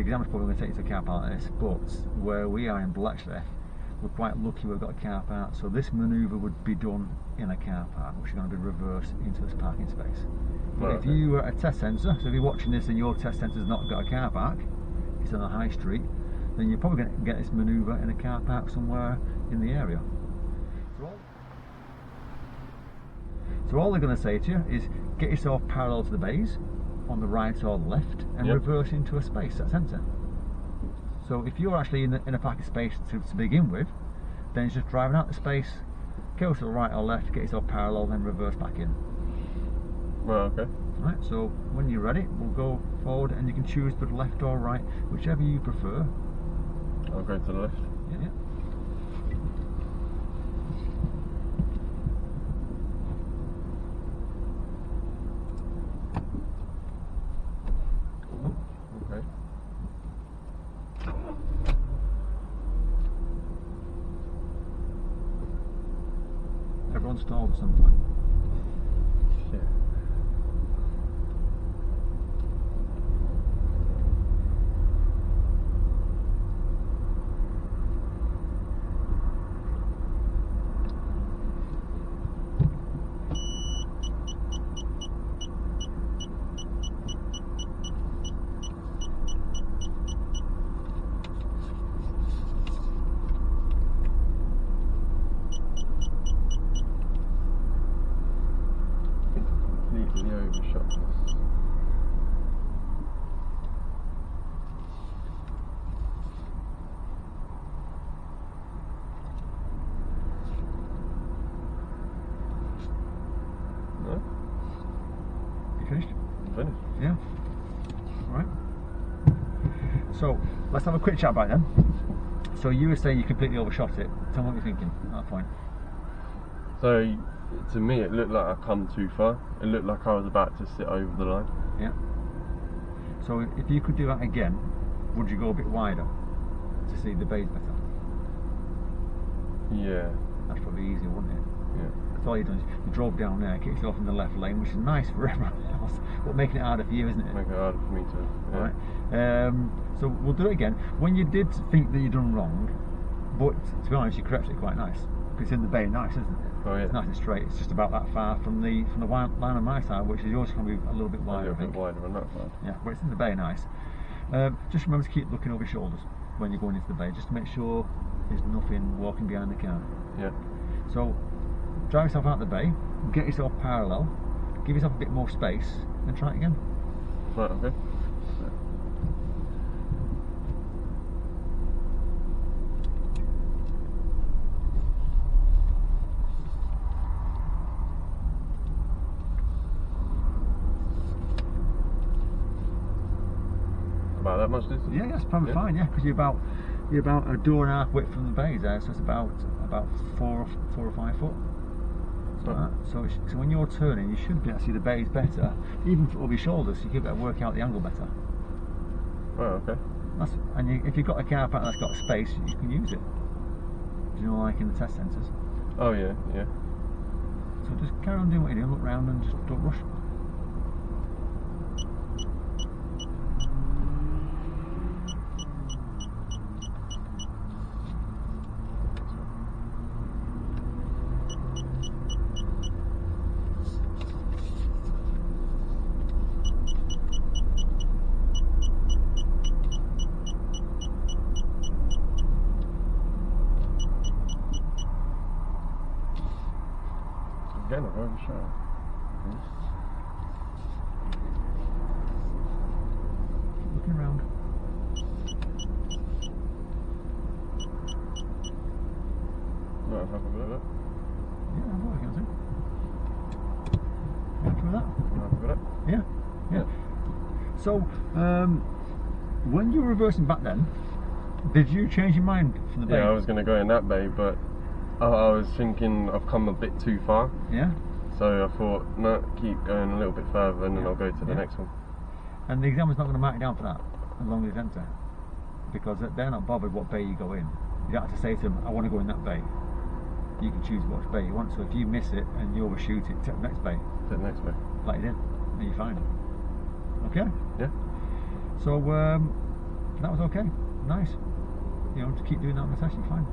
examiner's probably going to take you to a car park like this, but where we are in Bletchley, we're quite lucky we've got a car park, so this manoeuvre would be done in a car park, which is going to be reversed into this parking space. But if you were at a test centre, so if you're watching this and your test centre's not got a car park, it's on a high street, then you're probably going to get this manoeuvre in a car park somewhere in the area. So all they're going to say to you is get yourself parallel to the bays on the right or the left and reverse into a space that's empty. So if you're actually in a parking space to begin with, then it's just driving out the space, go to the right or left, get yourself parallel, then reverse back in. Well, okay. Right, so when you're ready, we'll go forward and you can choose to left or right, whichever you prefer. I'll go to the left. Yeah. Okay. Everyone's stalled at some point. Yeah. Completely overshot this. No? You finished? I'm finished. Yeah. Right. So let's have a quick chat about it then. So you were saying you completely overshot it. Tell me what you're thinking at that point. So, to me, it looked like I come too far. It looked like I was about to sit over the line. Yeah. So if you could do that again, would you go a bit wider to see the bays better? Yeah. That's probably easier, wouldn't it? Yeah. That's all you've done is you drove down there, kicked yourself in the left lane, which is nice for everyone else, but making it harder for you, isn't it? Make it harder for me to. Yeah. Right. So we'll do it again. When you did think that you'd done wrong, but to be honest, you corrected it quite nice. Because it's in the bay, nice, isn't it? Oh yeah. It's nice and straight. It's just about that far from the line on my side, which is yours going to be a little bit wider. A little bit wider on that side. Yeah, but it's in the bay, nice. Just remember to keep looking over your shoulders when you're going into the bay, just to make sure there's nothing walking behind the car. Yeah. So drive yourself out the bay, get yourself parallel, give yourself a bit more space, and try it again. Right. Okay. About that much distance? Yeah, that's probably fine. Yeah, because you're about a door and a half width from the bays there, so it's about 4 or 5 foot. So when you're turning, you should be able to see the bays better, even over your shoulders. So you can be able to work out the angle better. Oh, okay. If you've got a car park that's got space, you can use it. You know, like in the test centres. Oh yeah, yeah. So just carry on doing what you're doing, look round and just don't rush. Again, I've overshot. Looking around. Right, have a bit of it. Yeah, I'm working on it. You happy with that? Have a bit of it. Yeah, yeah. So, when you were reversing back then, did you change your mind from the bay? Yeah, I was going to go in that bay, but I was thinking I've come a bit too far. Yeah. So I thought, no, keep going a little bit further and then I'll go to the next one. And the examiner's not going to mark you down for that, as long as it's empty. Because they're not bothered what bay you go in. You don't have to say to them, I want to go in that bay. You can choose which bay you want. So if you miss it and you overshoot it, take the next bay. To the next bay. Like you did. Then you're fine. Okay? Yeah. So, that was okay. Nice. You know, to keep doing that on the test, you're fine.